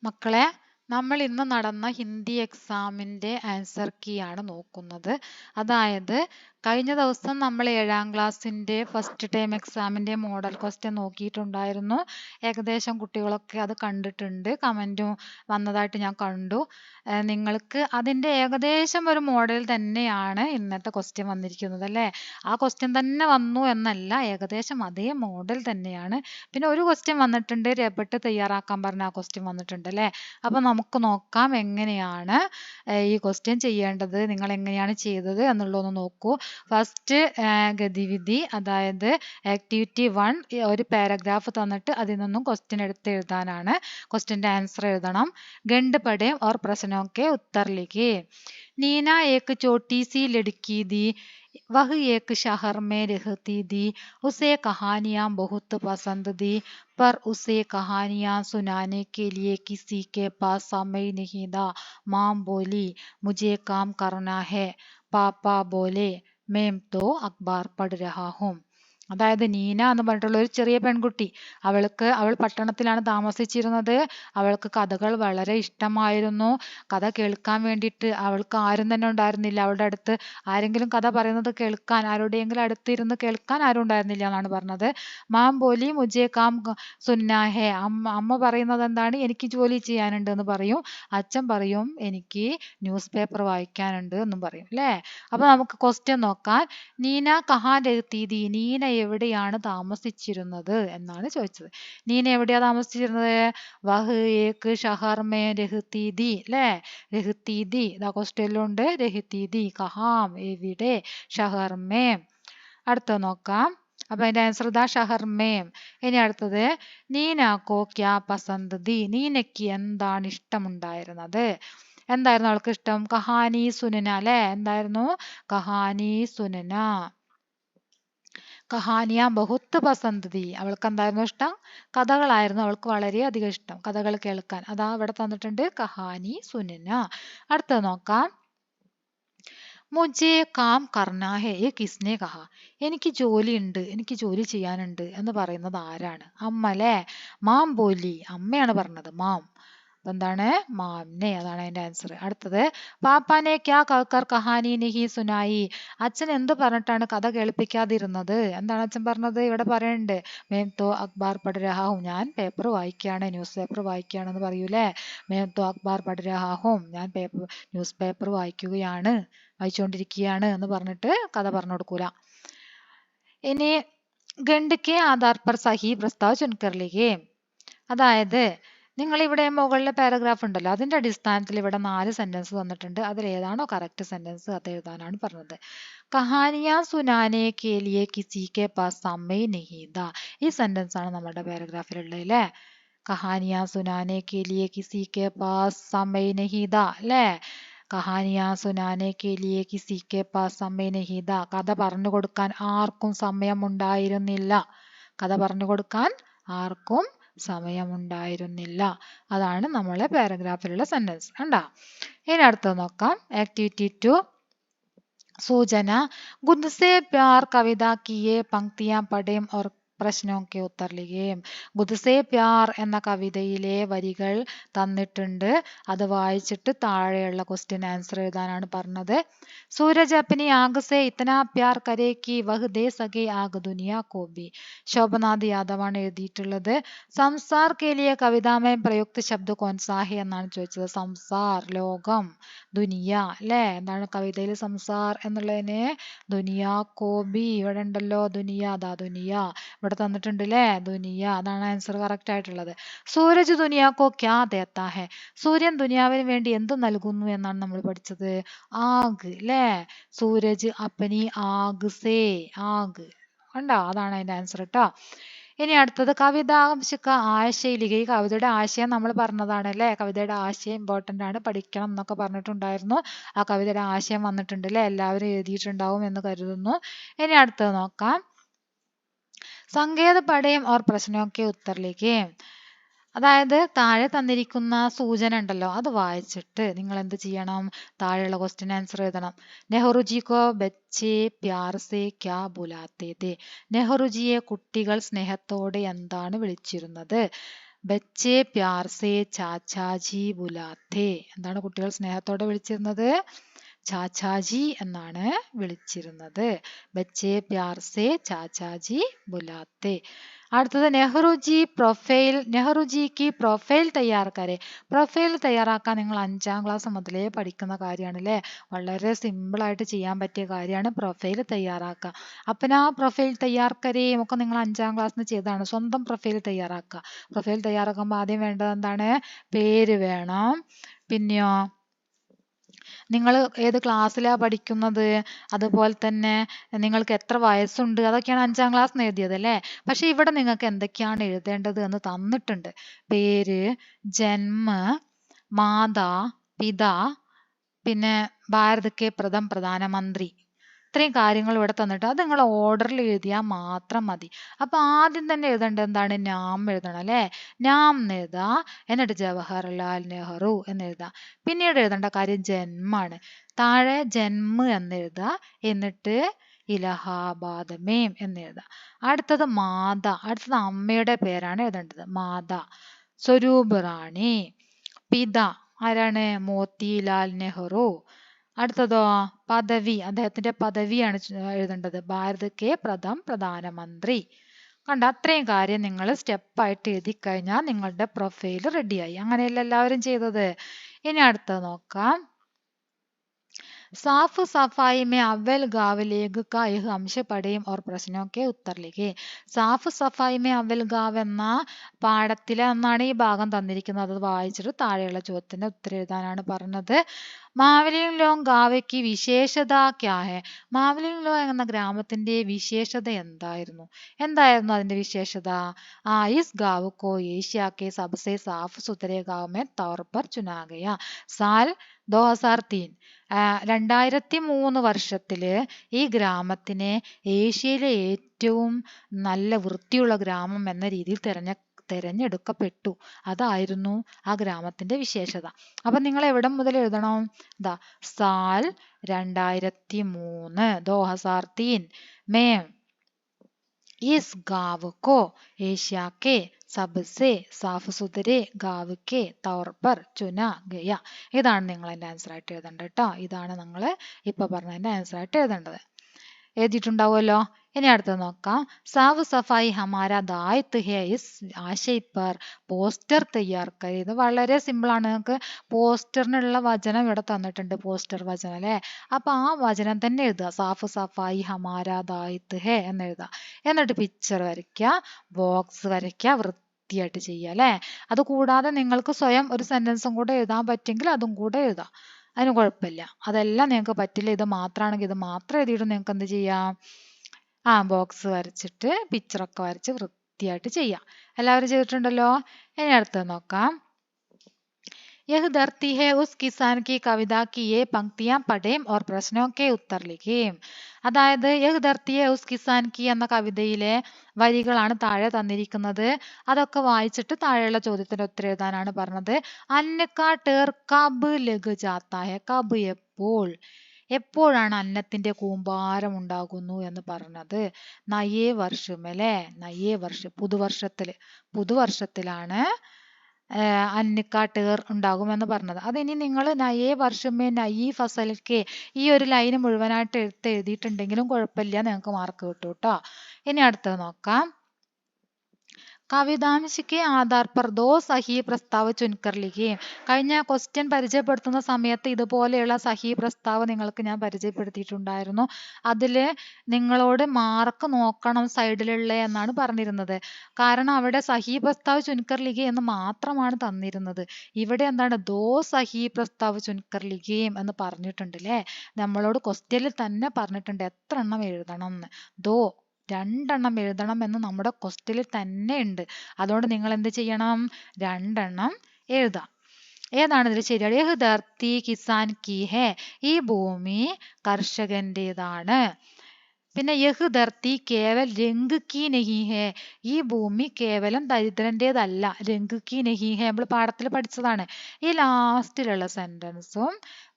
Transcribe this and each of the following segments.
മക്കളെ, നമ്മൾ ഇന്ന് നടന്ന ഹിന്ദി എക്സാമിൻ്റെ ആൻസർ കീ ആണ് നോക്കുന്നത്. അതായത് കഴിഞ്ഞ ദിവസം നമ്മൾ 7ാം ക്ലാസ്സിൻ്റെ ഫസ്റ്റ് ടൈം എക്സാമിൻ്റെ മോഡൽ ക്വസ്റ്റ്യൻ നോക്കിയിട്ടുണ്ടായിരുന്നു. ഏകദേശം കുട്ടികളൊക്കെ അത് കണ്ടിട്ടുണ്ട്. കമൻറ്റും വന്നതായിട്ട് ഞാൻ കണ്ടു. നിങ്ങൾക്ക് അതിൻ്റെ ഏകദേശം ഒരു മോഡൽ തന്നെയാണ് ഇന്നത്തെ ക്വസ്റ്റ്യൻ വന്നിരിക്കുന്നത് അല്ലേ? ആ ക്വസ്റ്റ്യൻ തന്നെ വന്നു എന്നല്ല, ഏകദേശം അതേ മോഡൽ തന്നെയാണ്. പിന്നെ ഒരു ക്വസ്റ്റ്യൻ വന്നിട്ടുണ്ട്, രേപ്പട്ട് തയ്യാറാക്കാൻ പറഞ്ഞ ആ ക്വസ്റ്റ്യൻ വന്നിട്ടുണ്ട് അല്ലേ? അപ്പോൾ നമുക്ക് നോക്കാം എങ്ങനെയാണ് ഈ ക്വസ്റ്റ്യൻ ചെയ്യേണ്ടത്, നിങ്ങൾ എങ്ങനെയാണ് ചെയ്തത് എന്നുള്ളതൊന്ന് നോക്കൂ. ഫസ്റ്റ് ഗതിവിധി, അതായത് ആക്ടിവിറ്റി 1 ഒരു പാരഗ്രാഫ് തന്നിട്ട് അതിൽ നിന്നും ക്വസ്റ്റ്യൻ എടുത്ത് എഴുതാനാണ്. ക്വസ്റ്റ്യൻ്റെ ആൻസർ എഴുതണം. ഗണ്ട് പഠേ और प्रश्नों के उत्तर लिखिए. नीना एक छोटी सी लड़की थी. वह एक शहर में रहती थी. उसे कहानियाँ बहुत पसंद थी, पर उसे कहानियाँ सुनाने के लिए किसी के पास समय नहीं था. माँ बोली, मुझे काम करना है. पापा बोले, मैं तो अखबार पढ़ रहा हूँ. അതായത് നീന എന്ന് പറഞ്ഞിട്ടുള്ള ഒരു ചെറിയ പെൺകുട്ടി, അവൾ പട്ടണത്തിലാണ് താമസിച്ചിരുന്നത്. അവൾക്ക് കഥകൾ വളരെ ഇഷ്ടമായിരുന്നു. കഥ കേൾക്കാൻ വേണ്ടിയിട്ട് അവൾക്ക് ആരും തന്നെ ഉണ്ടായിരുന്നില്ല. അവളുടെ അടുത്ത് ആരെങ്കിലും കഥ പറയുന്നത് കേൾക്കാൻ, ആരുടെയെങ്കിലും അടുത്തിരുന്ന് കേൾക്കാൻ ആരും ഉണ്ടായിരുന്നില്ല എന്നാണ് പറഞ്ഞത്. മാം ബോലി മുജേ കാം സുന്നാ ഹേ. അമ്മ പറയുന്നത് എന്താണ്? എനിക്ക് ജോലി ചെയ്യാനുണ്ട് എന്ന് പറയും. അച്ഛൻ പറയും എനിക്ക് ന്യൂസ് പേപ്പർ വായിക്കാനുണ്ട് എന്നും പറയും അല്ലേ? അപ്പൊ നമുക്ക് ക്വസ്റ്റ്യൻ നോക്കാം. നീന കഹാൻ രഹ്തി ഥി. നീന എവിടെയാണ് താമസിച്ചിരുന്നത് എന്നാണ് ചോദിച്ചത്. നീന എവിടെയാ താമസിച്ചിരുന്നത്? വഹ് ഏക് ഷഹർ മേ രഹ്തി ഥി അല്ലേ? രഹ്തി ഥി ഇതാ ക്വസ്റ്റ്യനിലുണ്ട്. രഹ്തി ഥി കഹാം എവിടെ, ഷഹർ മേ. അടുത്തത് നോക്കാം. അപ്പൊ അതിന്റെ ആൻസർ ഇതാ ഷഹർ മേ. ഇനി അടുത്തത് നീനാക്കോ ക്യാ പസന്ത് ഥി. നീനയ്ക്ക് എന്താണ് ഇഷ്ടമുണ്ടായിരുന്നത്? എന്തായിരുന്നു അവൾക്ക് ഇഷ്ടം? കഹാനി സുനന അല്ലെ? എന്തായിരുന്നു? കഹാനി സുനന. കഹാനിയ ബഹുത്ത് പസന്ത് ഥി. അവൾക്ക് എന്തായിരുന്നു ഇഷ്ടം? കഥകളായിരുന്നു അവൾക്ക് വളരെയധികം ഇഷ്ടം, കഥകൾ കേൾക്കാൻ. അതാ ഇവിടെ തന്നിട്ടുണ്ട്, കഹാനി സുനന. അടുത്തത് നോക്കാം. മുജേ കാം കർനാ ഹെ യെ കിസ്നെ കഹാ. എനിക്ക് ജോലി ഉണ്ട്, എനിക്ക് ജോലി ചെയ്യാനുണ്ട് എന്ന് പറയുന്നത് ആരാണ്? അമ്മ അല്ലേ? മാം ബോലി, അമ്മയാണ് പറഞ്ഞത്. മാം എന്താണ്? മാംനെ. അതാണ് അതിന്റെ ആൻസർ. അടുത്തത് പാപ്പാനെ ക്യാ കർ കഹാനി നഹി സുനായി. അച്ഛൻ എന്ത് പറഞ്ഞിട്ടാണ് കഥ കേൾപ്പിക്കാതിരുന്നത്? എന്താണ് അച്ഛൻ പറഞ്ഞത്? ഇവിടെ പറയുന്നുണ്ട്, മേം തോ അഖ്ബാർ പഠ് രഹാ ഹും. ഞാൻ പേപ്പർ വായിക്കുകയാണ്, ന്യൂസ് പേപ്പർ വായിക്കുകയാണെന്ന് പറയൂലേ? മേം തോ അഖ്ബാർ പഠ് രഹാ ഹും. ഞാൻ ന്യൂസ് പേപ്പർ വായിക്കുകയാണ്, വായിച്ചുകൊണ്ടിരിക്കുകയാണ് എന്ന് പറഞ്ഞിട്ട് കഥ പറഞ്ഞു കൊടുക്കൂല. ഇനി ഗണ്ട് കെ ആധാർ പർ സഹി പ്രസ്താവ് ചുൻകർ ലിഖിയേ. അതായത് നിങ്ങൾ ഇവിടെ മുകളിലെ പാരഗ്രാഫ് ഉണ്ടല്ലോ, അതിന്റെ അടിസ്ഥാനത്തിൽ ഇവിടെ 4 സെന്റൻസ് തന്നിട്ടുണ്ട്. അതിൽ ഏതാണോ കറക്റ്റ് സെന്റൻസ് അത് എഴുതാനാണ് പറഞ്ഞത്. കഹാനിയാ സുനാനെ കെ ലിയെ കിസി കെ പാസ് സമയ നഹീ താ. ഈ സെന്റൻസ് ആണ് നമ്മുടെ പാരഗ്രാഫിലുള്ളത് അല്ലേ? കഹാനിയാ സുനാനെ കെ ലിയെ കിസി കെ പാസ് സമയ നഹീ താ അല്ലേ? കഹാനിയാ സുനാനെ കെ ലിയെ കിസി കെ പാസ് സമയ നഹീ താ. കഥ പറഞ്ഞു കൊടുക്കാൻ ആർക്കും സമയമുണ്ടായിരുന്നില്ല. കഥ പറഞ്ഞു കൊടുക്കാൻ ആർക്കും സമയമുണ്ടായിരുന്നില്ല. അതാണ് നമ്മളെ പാരഗ്രാഫിലുള്ള സെന്റൻസ്. കണ്ടാ? ഇനി അടുത്തത് നോക്കാം. ആക്ടിവിറ്റി 2 സൂചന. ഖുദ് say Pyaar Kavitha Ki Yeh പങ്ക്തിയാ പഠേം or പ്രശ്നോं के उत्तर लिखिए. ഖുദ് സേ പ്യാർ എന്ന കവിതയിലെ വരികൾ തന്നിട്ടുണ്ട്. അത് വായിച്ചിട്ട് താഴെയുള്ള ക്വസ്റ്റ്യൻ ആൻസർ എഴുതാനാണ് പറഞ്ഞത്. സൂരജ് അപ്നി ആഗ് സേ ഇത്തനാ പ്യാർ കരേ കി വഹ് ദേ സകേ ആഗ് ദുനിയ കോ ഭി. ശോഭനാഥ് യാദവാണ് എഴുതിയിട്ടുള്ളത്. സംസാർ കെ ലിയെ കവിതാമേ പ്രയുക്ത ശബ്ദ കോൻസാ ഹെ എന്നാണ് ചോദിച്ചത്. സംസാർ ലോകം, ദുനിയ അല്ലേ? എന്താണ് കവിതയിൽ സംസാർ എന്നുള്ളതിന്? ദുനിയ കോബി. ഇവിടെ ഉണ്ടല്ലോ ദുനിയ, അതാ ദുനിയ ഇവിടെ തന്നിട്ടുണ്ട് അല്ലേ? ദുനിയ. അതാണ് ആൻസർ കറക്റ്റ് ആയിട്ടുള്ളത്. സൂരജ് ദുനിയാക്കോ ക്യാ ദേത്താ ഹെ. സൂര്യൻ ദുനിയാവിന് വേണ്ടി എന്ത് നൽകുന്നു എന്നാണ് നമ്മൾ പഠിച്ചത്? ആഗ് അല്ലേ? സൂരജ് അപ്പനി ആഗ് സേ. ആഗ് കണ്ടോ? അതാണ് അതിന്റെ ആൻസർ കേട്ടോ. ഇനി അടുത്തത് കവിതാംശിക ആശയിലിക. ഈ കവിതയുടെ ആശയം നമ്മൾ പറഞ്ഞതാണ് അല്ലേ? കവിതയുടെ ആശയം ഇമ്പോർട്ടൻ്റ് ആണ്, പഠിക്കണം എന്നൊക്കെ പറഞ്ഞിട്ടുണ്ടായിരുന്നു. ആ കവിതയുടെ ആശയം വന്നിട്ടുണ്ട് അല്ലേ? എല്ലാവരും എഴുതിയിട്ടുണ്ടാവും എന്ന് കരുതുന്നു. ഇനി അടുത്തത് നോക്കാം. സങ്കേത പഠയം ഓർ പ്രശ്നമൊക്കെ ഉത്തറിലേക്ക്. അതായത് താഴെ തന്നിരിക്കുന്ന സൂചന ഉണ്ടല്ലോ, അത് വായിച്ചിട്ട് നിങ്ങൾ എന്ത് ചെയ്യണം? താഴെയുള്ള ക്വസ്റ്റ്യൻ ആൻസർ എഴുതണം. നെഹ്റുജി കോ ബച്ചേ പ്യാർ സേ ക്യാ ബുലാത്തേ തേ. നെഹ്റുജിയെ കുട്ടികൾ സ്നേഹത്തോടെ എന്താണ് വിളിച്ചിരുന്നത്? ബച്ചേ പ്യാർ സേ ചാച്ചാജി ബുലാത്തെ. എന്താണ് കുട്ടികൾ സ്നേഹത്തോടെ വിളിച്ചിരുന്നത്? ചാച്ചാജി എന്നാണ് വിളിച്ചിരുന്നത്. ബച്ചേ പ്യാർ സേ ചാച്ചാജി ബുലാത്തെ. അടുത്തത് നെഹ്റുജി പ്രൊഫൈൽ. നെഹ്റുജിക്ക് പ്രൊഫൈൽ തയ്യാർ കരെ. പ്രൊഫൈൽ തയ്യാറാക്കാൻ നിങ്ങൾ 5ാം ക്ലാസ് മുതലേ പഠിക്കുന്ന കാര്യമാണ് അല്ലേ? വളരെ സിമ്പിൾ ആയിട്ട് ചെയ്യാൻ പറ്റിയ കാര്യമാണ് പ്രൊഫൈൽ തയ്യാറാക്കുക. അപ്പം ആ പ്രൊഫൈൽ തയ്യാർ കരെയും ഒക്കെ നിങ്ങൾ 5ാം ക്ലാസ്സിൽ ചെയ്തതാണ്. സ്വന്തം പ്രൊഫൈൽ തയ്യാറാക്കുക. പ്രൊഫൈൽ തയ്യാറാക്കുമ്പോൾ ആദ്യം വേണ്ടത് എന്താണ്? പേര് വേണം. പിന്നെയോ നിങ്ങൾ ഏത് ക്ലാസ്സിലാണ് പഠിക്കുന്നത്, അതുപോലെ തന്നെ നിങ്ങൾക്ക് എത്ര വയസ്സുണ്ട്, അതൊക്കെയാണ് 5ാം ക്ലാസ്സിൽ എഴുതിയത് അല്ലേ? പക്ഷെ ഇവിടെ നിങ്ങൾക്ക് എന്തൊക്കെയാണ് എഴുതേണ്ടത് എന്ന് തന്നിട്ടുണ്ട്. പേര്, ജന്മ, മാതാ, പിതാ, പിന്നെ ഭാരത് കെ പ്രധാനമന്ത്രി. ഇത്രയും കാര്യങ്ങൾ ഇവിടെ തന്നിട്ട് അത് നിങ്ങൾ ഓർഡറിൽ എഴുതിയാൽ മാത്രം മതി. അപ്പൊ ആദ്യം തന്നെ എഴുതേണ്ടത് എന്താണ്? നാം എഴുതണം അല്ലേ? നാം എന്ന് എഴുതാ, എന്നിട്ട് ജവഹർലാൽ നെഹ്റു എന്ന് എഴുതാ. പിന്നീട് എഴുതേണ്ട കാര്യം ജന്മാണ്. താഴെ ജന്മ എന്ന് എഴുതാ, എന്നിട്ട് ഇലഹാബാദ് മേം എന്ന് എഴുതാ. അടുത്തത് മാതാ. അടുത്തത് അമ്മയുടെ പേരാണ് എഴുതേണ്ടത്. മാതാ. സ്വരൂപ് റാണി. പിതാ ആരാണ്? മോത്തിലാൽ നെഹ്റു. അടുത്തതോ പദവി. അദ്ദേഹത്തിന്റെ പദവിയാണ് എഴുതേണ്ടത്. ഭാരത് കെ പ്രധാനമന്ത്രി. കണ്ട, അത്രയും കാര്യം നിങ്ങൾ സ്റ്റെപ്പായിട്ട് എഴുതി കഴിഞ്ഞാൽ നിങ്ങളുടെ പ്രൊഫൈൽ റെഡിയായി. അങ്ങനെയല്ല എല്ലാവരും ചെയ്തത്. ഇനി അടുത്തത് നോക്കാം. साफ सफाई में अव्वल गाँव लेख का यह अंश पढ़ें और प्रश्नों के उत्तर लिखें. സാഫ് സഫായി മേ അവൽ ഗാവ് എന്ന പാഠത്തിലെ ഒന്നാണ് ഈ ഭാഗം തന്നിരിക്കുന്നത്. അത് വായിച്ചിട്ട് താഴെയുള്ള ചോദ്യത്തിന്റെ ഉത്തരം എഴുതാനാണ് പറഞ്ഞത്. മാവലിംഗ് ലോങ് ഗാവയ്ക്ക് വിശേഷത ക്യാ ഹെ. മാവലിംഗ് ലോ എന്ന ഗ്രാമത്തിന്റെ വിശേഷത എന്തായിരുന്നു അതിന്റെ വിശേഷത? ഇസ് ഗാവ് കോ ഏഷ്യ കെ സബ്സെ സാഫ് സുഥരെ ഗാവ് മേ തൗർ പർ ചുനാ ഗയാ. സാൽ 2003. 2003 വർഷത്തില് ഈ ഗ്രാമത്തിനെ ഏഷ്യയിലെ ഏറ്റവും നല്ല വൃത്തിയുള്ള ഗ്രാമം എന്ന രീതിയിൽ തെരഞ്ഞെടുക്കപ്പെട്ടു. അതായിരുന്നു ആ ഗ്രാമത്തിന്റെ വിശേഷത. അപ്പൊ നിങ്ങൾ എവിടെ മുതൽ എഴുതണം? സാൽ 2003 2003 മേ इस गाँव को एशिया के सबसे साफ सुथरे गाँव के तौर पर चुना गया. ഇതാണ് നിങ്ങൾ അതിന്റെ ആൻസർ ആയിട്ട് എഴുതേണ്ടത് കേട്ടോ. ഇതാണ് നിങ്ങൾ ഇപ്പൊ പറഞ്ഞതിന്റെ ആൻസർ ആയിട്ട് എഴുതേണ്ടത്. എഴുതിയിട്ടുണ്ടാവുമല്ലോ. ഇനി അടുത്തത് നോക്കാം. സാഫ് സഫായി ഹമാരാ ദായിത്വ ഹേ ഇസ് ആശയ പർ പോസ്റ്റർ തയ്യാർ കരേ. ഇത് വളരെ സിമ്പിൾ ആണ്. നിങ്ങൾക്ക് പോസ്റ്ററിനുള്ള വചനം ഇവിടെ തന്നിട്ടുണ്ട്. പോസ്റ്റർ വചനം അല്ലേ? അപ്പൊ ആ വചനം തന്നെ എഴുതുക. സാഫ് സഫായി ഹമാരാ ദായിത്വ ഹേ എന്ന് എഴുതുക. എന്നിട്ട് പിക്ചർ വരയ്ക്കുക, ബോക്സ് വരയ്ക്കുക, വൃത്തിയായിട്ട് ചെയ്യുക അല്ലേ? അത് കൂടാതെ നിങ്ങൾക്ക് സ്വയം ഒരു സെന്റൻസും കൂടെ എഴുതാൻ പറ്റുമെങ്കിൽ അതും കൂടെ എഴുതാം. അതിന് കുഴപ്പമില്ല. അതെല്ലാം നിങ്ങൾക്ക് പറ്റില്ല. ഇത് മാത്രമാണെങ്കിൽ ഇത് മാത്രം എഴുതിയിട്ട് നിങ്ങൾക്ക് എന്ത് ചെയ്യാം? ബോക്സ് വരച്ചിട്ട് പിക്ചറൊക്കെ വരച്ച് വൃത്തിയായിട്ട് ചെയ്യാം. എല്ലാവരും ചെയ്തിട്ടുണ്ടല്ലോ. ഇനി അടുത്തത് നോക്കാം. यह धरती है उस किसान की कविता की ये पंक्तियां पढ़ें और प्रश्नों के उत्तर लिखें. അതായത് യഹ് ധർത്തിയെ ഉസ് കിസാൻ കി എന്ന കവിതയിലെ വരികളാണ് താഴെ തന്നിരിക്കുന്നത്. അതൊക്കെ വായിച്ചിട്ട് താഴെയുള്ള ചോദ്യത്തിന്റെ ഉത്തരം എഴുതാനാണ് പറഞ്ഞത്. അന്ന കാ ടേർ കബ് ലഗ് ജാത്താ ഹെ. കബ് എപ്പോൾ. എപ്പോഴാണ് അന്നത്തിന്റെ കൂമ്പാരം ഉണ്ടാകുന്നു എന്ന് പറഞ്ഞത്? നയേ വർഷമല്ലേ? നയേ വർഷം പുതുവർഷത്തിലാണ് അന്നിക്ക ടേർ ഉണ്ടാകുമെന്ന് പറഞ്ഞത്. അതിനി നിങ്ങൾ നയേ വർഷമേ നയി ഫസൽക്കെ ഈ ഒരു ലൈന് മുഴുവനായിട്ട് എഴുതിയിട്ടുണ്ടെങ്കിലും കുഴപ്പമില്ല, നിങ്ങൾക്ക് മാർക്ക് കിട്ടും കേട്ടോ. ഇനി അടുത്തത് നോക്കാം. കവിതാംശ കെ ആധാർ പർ ദോ സഹി പ്രസ്താവ് ചുൻകർ ലിഖേം. കഴിഞ്ഞ ക്വസ്റ്റ്യൻ പരിചയപ്പെടുത്തുന്ന സമയത്ത് ഇതുപോലെയുള്ള സഹി പ്രസ്താവ് നിങ്ങൾക്ക് ഞാൻ പരിചയപ്പെടുത്തിയിട്ടുണ്ടായിരുന്നു. അതില് നിങ്ങളോട് മാർക്ക് നോക്കണം സൈഡിലുള്ള എന്നാണ് പറഞ്ഞിരുന്നത്. കാരണം അവിടെ സഹി പ്രസ്താവ് ചുൻകർ ലിഖേ എന്ന് മാത്രമാണ് തന്നിരുന്നത്. ഇവിടെ എന്താണ്? ദോ സഹി പ്രസ്താവ് ചുൻകർ ലിഖേം എന്ന് പറഞ്ഞിട്ടുണ്ട് അല്ലേ? നമ്മളോട് ക്വസ്റ്റ്യനിൽ തന്നെ പറഞ്ഞിട്ടുണ്ട് എത്ര എണ്ണം എഴുതണം എന്ന്. 2 എണ്ണം എഴുതണം എന്ന് നമ്മുടെ ക്വസ്റ്റ്യനിൽ തന്നെ ഉണ്ട്. അതുകൊണ്ട് നിങ്ങൾ എന്ത് ചെയ്യണം? 2 എണ്ണം എഴുതാം. ഏതാണ് ഇതിൽ ശരിയാണ്? യഹ് ധർത്തി കിസാൻ കി ഹേ. ഈ ഭൂമി കർഷകന്റേതാണ്. പിന്നെ യഹ് ധർത്തി കേവൽ രംഗ് കി നഹി ഹേ. ഈ ഭൂമി കേവലം ദരിദ്രന്റേതല്ല. രംഗ് കി നഹി ഹേ നമ്മൾ പാഠത്തിൽ പഠിച്ചതാണ്. ഈ ലാസ്റ്റിലുള്ള സെന്റൻസും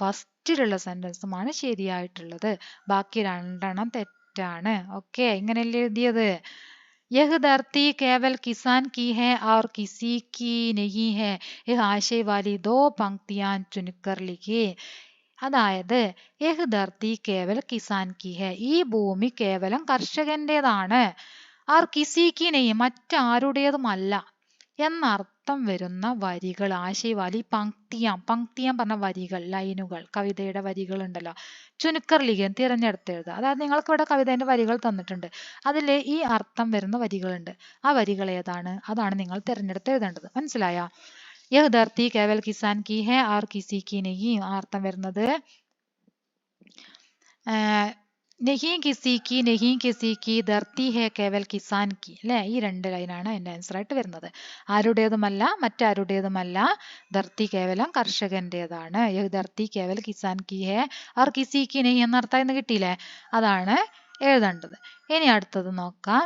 ഫസ്റ്റിലുള്ള സെന്റൻസുമാണ് ശരിയായിട്ടുള്ളത്. ബാക്കി 2 എണ്ണം തെറ്റാണ്. ഓക്കെ, ഇങ്ങനെയല്ലേ എഴുതിയത്? यह धरती केवल किसान की है और किसी की नहीं है. यह आशय वाली दो पंक्तियां चुनकर लिखिए. അതായത് യഹ് ധർത്തി കേവൽ കിസാൻ കി ഹെ, ഈ ഭൂമി കേവലം കർഷകന്റേതാണ്. ആർ കിസിക്ക് നെയ്യ്, മറ്റാരുടേതുമല്ല എന്നർത്ഥം വരുന്ന വരികൾ ആശയവാലി പങ്ക്തിയാം. പങ്ക്തിയാം പറഞ്ഞ വരികൾ, ലൈനുകൾ, കവിതയുടെ വരികൾ ഉണ്ടല്ലോ, ചുനുക്കർലിഖൻ തിരഞ്ഞെടുത്ത് എഴുതുക. അതായത് നിങ്ങൾക്ക് ഇവിടെ കവിതേന്റെ വരികൾ തന്നിട്ടുണ്ട്, അതിൽ ഈ അർത്ഥം വരുന്ന വരികളുണ്ട്. ആ വരികൾ ഏതാണ്, അതാണ് നിങ്ങൾ തിരഞ്ഞെടുത്ത് എഴുതേണ്ടത്. മനസ്സിലായോ? യഹ് ധർത്തി കേവൽ കിസാൻ കി ഹെ ആർ കിസി കി നെയ്യ്, ആ അർത്ഥം വരുന്നത് നെഹി കിസി കി ധർത്തി ഹെ കേവൽ കിസാൻ കി, അല്ലെ? ഈ രണ്ട് ലൈനാണ് എൻ്റെ ആൻസർ ആയിട്ട് വരുന്നത്. ആരുടേതുമല്ല, മറ്റാരുടേതുമല്ല, ധർത്തി കേവലം കർഷകന്റേതാണ്. യഹ് ധർത്തി കേവൽ കിസാൻ കി ഹെ और किसी की नहीं എന്നർത്ഥം ഇന്ന് കിട്ടിയില്ലേ, അതാണ് എഴുതേണ്ടത്. ഇനി അടുത്തത് നോക്കാം.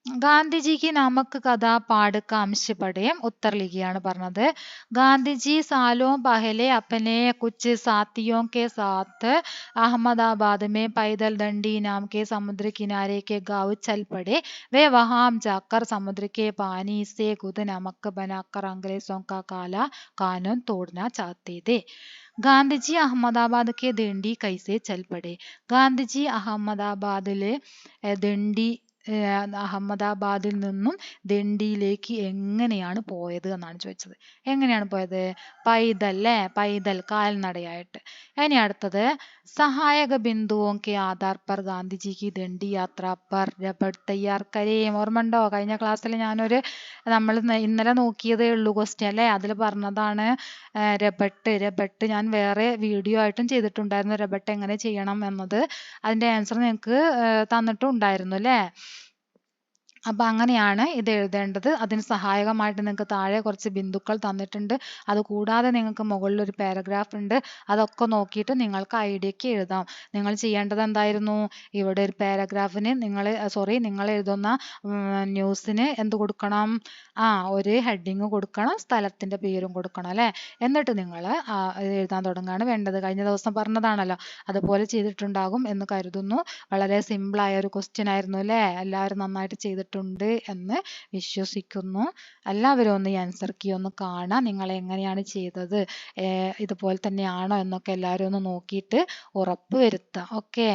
ഗാന്ധിജിക്ക് നമക്ക് കഥ പാട് का अंश पढ़ें. उत्तर लिखिയാണ് പറഞ്ഞത്. ഗാന്ധിജി सालों पहले अपने कुछ साथियों के साथ अहमदाबाद में पैदल दंडी नाम के समुद्र किनारे के गांव चल पड़े. वे वहां जाकर समुद्र के पानी से खुद नमक बनाकर अंग्रेजों का काला कानून तोड़ना चाहते थे. ഗാന്ധിജി അഹമ്മദാബാദ് കെ ദണ്ഡി കൈസെ ചൽ പടേ. ഗാന്ധിജി അഹമ്മദാബാദിലെ ദണ്ഡി അഹമ്മദാബാദിൽ നിന്നും ദണ്ഡിയിലേക്ക് എങ്ങനെയാണ് പോയത് എന്നാണ് ചോദിച്ചത്. എങ്ങനെയാണ് പോയത്? പൈതൽ, അല്ലേ? പൈതൽ, കാൽനടയായിട്ട്. ഇനി അടുത്തത് സഹായക ബിന്ദുവും കെ ആധാർ പർ ഗാന്ധിജി കി ദണ്ഡി യാത്ര പർ രബഡ് തയ്യാർ കരേം. ഓർമ്മണ്ടോ? കഴിഞ്ഞ ക്ലാസ്സിൽ നമ്മൾ ഇന്നലെ നോക്കിയതേ ഉള്ളൂ ക്വസ്റ്റ്യൻ, അല്ലേ? അതിൽ പറഞ്ഞതാണ് രബട്ട്. ഞാൻ വേറെ വീഡിയോ ആയിട്ടും ചെയ്തിട്ടുണ്ടായിരുന്നു രബട്ട് എങ്ങനെ ചെയ്യണം എന്നത്. അതിന്റെ ആൻസർ നിങ്ങൾക്ക് തന്നിട്ടുണ്ടായിരുന്നു, അല്ലേ? അപ്പൊ അങ്ങനെയാണ് ഇത് എഴുതേണ്ടത്. അതിന് സഹായകമായിട്ട് നിങ്ങൾക്ക് താഴെ കുറച്ച് ബിന്ദുക്കൾ തന്നിട്ടുണ്ട്. അത് കൂടാതെ നിങ്ങൾക്ക് മുകളിൽ ഒരു പാരഗ്രാഫ് ഉണ്ട്. അതൊക്കെ നോക്കിയിട്ട് നിങ്ങൾക്ക് ഐഡിയക്ക് എഴുതാം. നിങ്ങൾ ചെയ്യേണ്ടത് എന്തായിരുന്നു? ഇവിടെ ഒരു പാരഗ്രാഫിന് നിങ്ങൾ എഴുതുന്ന ന്യൂസിന് എന്ത് കൊടുക്കണം? ഒരു ഹെഡിങ് കൊടുക്കണം, സ്ഥലത്തിന്റെ പേരും കൊടുക്കണം, അല്ലെ? എന്നിട്ട് നിങ്ങൾ എഴുതാൻ തുടങ്ങുകയാണ് വേണ്ടത്. കഴിഞ്ഞ ദിവസം പറഞ്ഞതാണല്ലോ, അതുപോലെ ചെയ്തിട്ടുണ്ടാകും എന്ന് കരുതുന്നു. വളരെ സിമ്പിളായ ഒരു ക്വസ്റ്റ്യൻ ആയിരുന്നു, അല്ലേ? എല്ലാവരും നന്നായിട്ട് ചെയ്തിട്ടുണ്ട് എന്ന് വിശ്വസിക്കുന്നു. എല്ലാവരും ഒന്ന് ഈ ആൻസർ കീ ഒന്ന് കാണാം. നിങ്ങൾ എങ്ങനെയാണ് ചെയ്തത്, ഇതുപോലെ തന്നെയാണോ എന്നൊക്കെ എല്ലാവരും ഒന്ന് നോക്കിയിട്ട് ഉറപ്പ് വരുത്താം. ഓക്കെ.